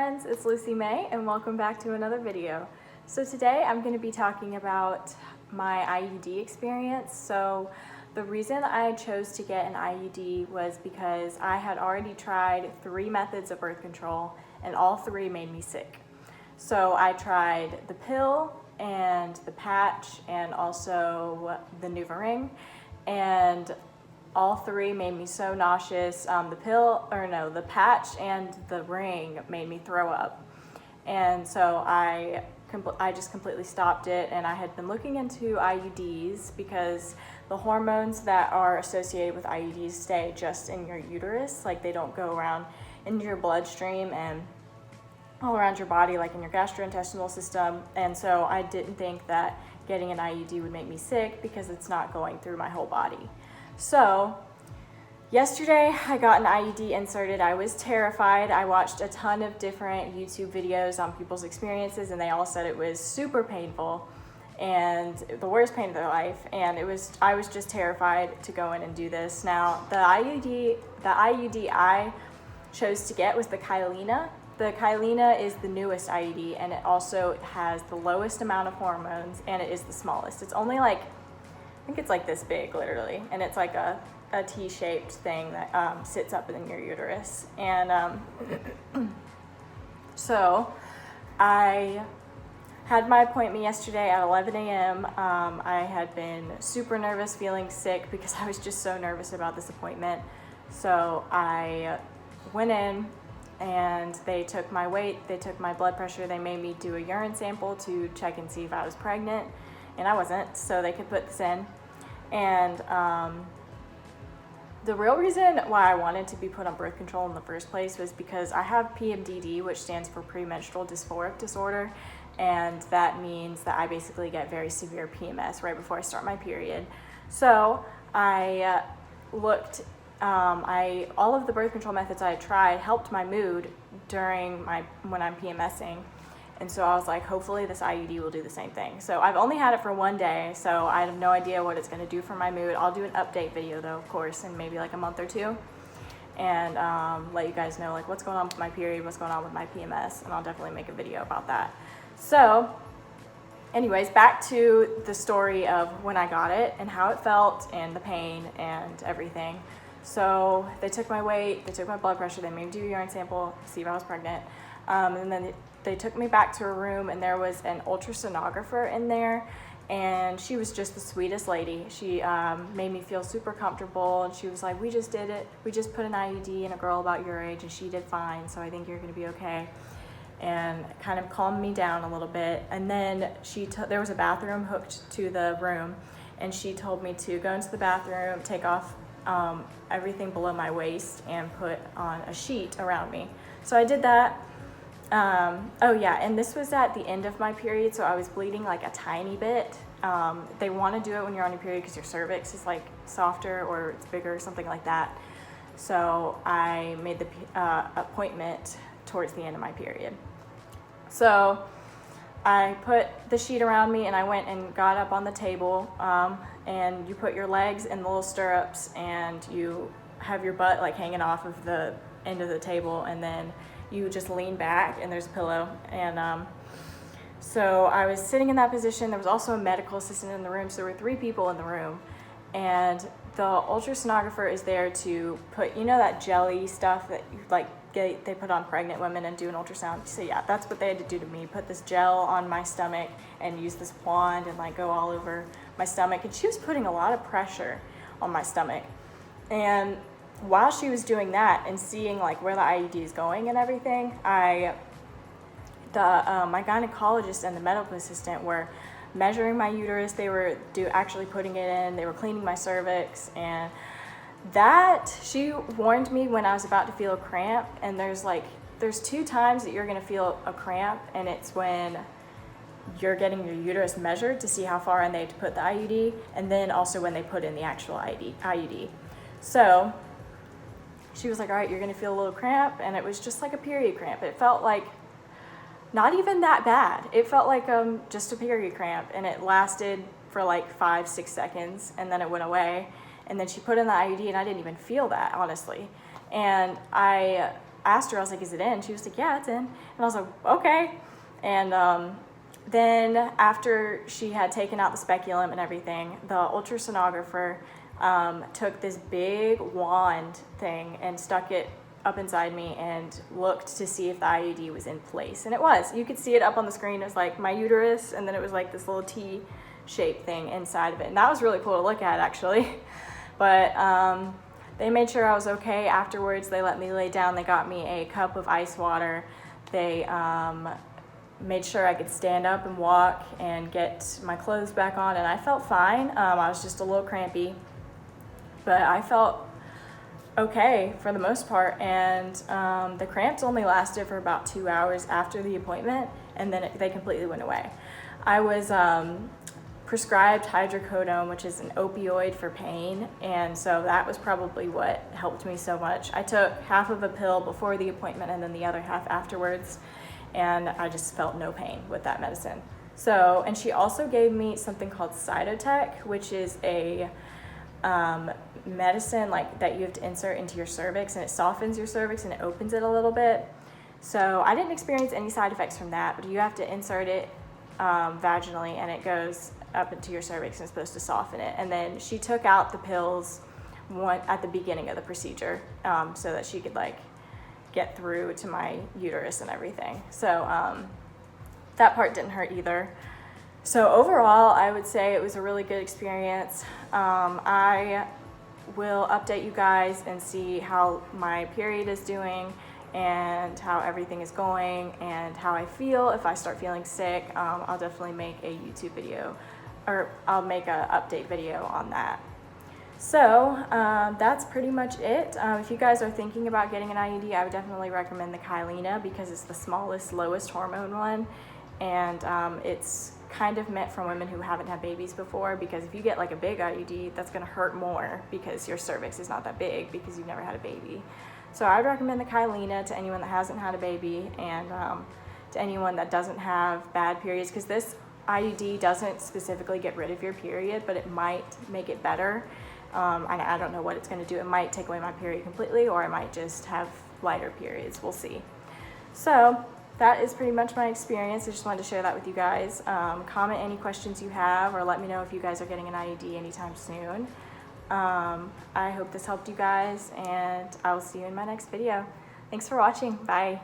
friends, it's Lucy May and welcome back to another video. So today I'm going to be talking about my IUD experience. So the reason I chose to get an IUD was because I had already tried 3 methods of birth control and all 3 made me sick. So I tried the pill and the patch and also the NuvaRing, and all 3 made me so nauseous. The patch and the ring made me throw up. And so I just completely stopped it, and I had been looking into IUDs because the hormones that are associated with IUDs stay just in your uterus. Like, they don't go around into your bloodstream and all around your body, like in your gastrointestinal system. And so I didn't think that getting an IUD would make me sick because it's not going through my whole body. So yesterday I got an IUD inserted. I was terrified. I watched a ton of different YouTube videos on people's experiences, and they all said it was super painful and the worst pain of their life. And I was just terrified to go in and do this. Now, the IUD I chose to get was the Kyleena. The Kyleena is the newest IUD, and it also has the lowest amount of hormones, and it is the smallest. It's only like, I think it's like this big, literally, and it's like a T-shaped thing that sits up in your uterus. And so I had my appointment yesterday at 11 a.m. I had been super nervous, feeling sick because I was just so nervous about this appointment. So I went in and they took my weight, they took my blood pressure, they made me do a urine sample to check and see if I was pregnant, and I wasn't, so they could put this in. And the real reason why I wanted to be put on birth control in the first place was because I have PMDD, which stands for premenstrual dysphoric disorder, and that means that I basically get very severe PMS right before I start my period. So I looked, all of the birth control methods I had tried helped my mood when I'm PMSing. And so I was like, hopefully this IUD will do the same thing. So I've only had it for 1 day, so I have no idea what it's going to do for my mood. I'll do an update video though, of course, in maybe like a month or 2, and let you guys know like what's going on with my period, what's going on with my PMS, and I'll definitely make a video about that. So anyways, back to the story of when I got it and how it felt and the pain and everything. So they took my weight, they took my blood pressure, they made me do a urine sample, see if I was pregnant, and then they took me back to a room, and there was an ultrasonographer in there, and she was just the sweetest lady. She made me feel super comfortable, and she was like, we just did it. We just put an IUD in a girl about your age, and she did fine, so I think you're gonna be okay. And kind of calmed me down a little bit. And then there was a bathroom hooked to the room, and she told me to go into the bathroom, take off everything below my waist, and put on a sheet around me. So I did that. Oh yeah, and this was at the end of my period, so I was bleeding like a tiny bit. They want to do it when you're on your period because your cervix is like softer or it's bigger or something like that. So I made the appointment towards the end of my period. So I put the sheet around me, and I went and got up on the table, and you put your legs in the little stirrups, and you have your butt like hanging off of the end of the table, and then you just lean back and there's a pillow. And so I was sitting in that position. There was also a medical assistant in the room, so there were 3 people in the room, and the ultrasonographer is there to put, you know, that jelly stuff that you like they put on pregnant women and do an ultrasound. So yeah, that's what they had to do to me, put this gel on my stomach and use this wand and like go all over my stomach. And she was putting a lot of pressure on my stomach. And while she was doing that and seeing like where the IUD is going and everything, my gynecologist and the medical assistant were measuring my uterus. They were actually putting it in. They were cleaning my cervix, and she warned me when I was about to feel a cramp. And there's 2 times that you're gonna feel a cramp, and it's when you're getting your uterus measured to see how far in they to put the IUD, and then also when they put in the actual IUD. So she was like, all right, you're gonna feel a little cramp, and it was just like a period cramp. It felt like not even that bad. It felt like just a period cramp, and it lasted for like 5-6 seconds, and then it went away. And then she put in the IUD, and I didn't even feel that, honestly. And I asked her, I was like, is it in? She was like, yeah, it's in. And I was like, okay. And then after she had taken out the speculum and everything, the ultrasonographer took this big wand thing and stuck it up inside me and looked to see if the IUD was in place. And it was. You could see it up on the screen. It was like my uterus, and then it was like this little T-shaped thing inside of it. And that was really cool to look at, actually. But they made sure I was okay. Afterwards, they let me lay down. They got me a cup of ice water. They made sure I could stand up and walk and get my clothes back on, and I felt fine. I was just a little crampy, but I felt okay for the most part. And the cramps only lasted for about 2 hours after the appointment, and then they completely went away. I was prescribed hydrocodone, which is an opioid for pain, and so that was probably what helped me so much. I took half of a pill before the appointment and then the other half afterwards, and I just felt no pain with that medicine. So, and she also gave me something called Cytotec, which is a medicine like that you have to insert into your cervix, and it softens your cervix and it opens it a little bit. So I didn't experience any side effects from that, but you have to insert it vaginally, and it goes up into your cervix and it's supposed to soften it. And then she took out the pills at the beginning of the procedure so that she could like get through to my uterus and everything. So that part didn't hurt either. So overall, I would say it was a really good experience. I will update you guys and see how my period is doing and how everything is going and how I feel. If I start feeling sick, I'll definitely make a YouTube video, or I'll make an update video on that. So that's pretty much it. If you guys are thinking about getting an IUD, I would definitely recommend the Kyleena because it's the smallest, lowest hormone one, and it's kind of meant for women who haven't had babies before, because if you get like a big IUD, that's going to hurt more because your cervix is not that big because you've never had a baby. So I would recommend the Kyleena to anyone that hasn't had a baby, and to anyone that doesn't have bad periods, because this IUD doesn't specifically get rid of your period, but it might make it better. And I don't know what it's going to do. It might take away my period completely, or I might just have lighter periods. We'll see. So that is pretty much my experience. I just wanted to share that with you guys. Comment any questions you have, or let me know if you guys are getting an IUD anytime soon. I hope this helped you guys, and I will see you in my next video. Thanks for watching. Bye.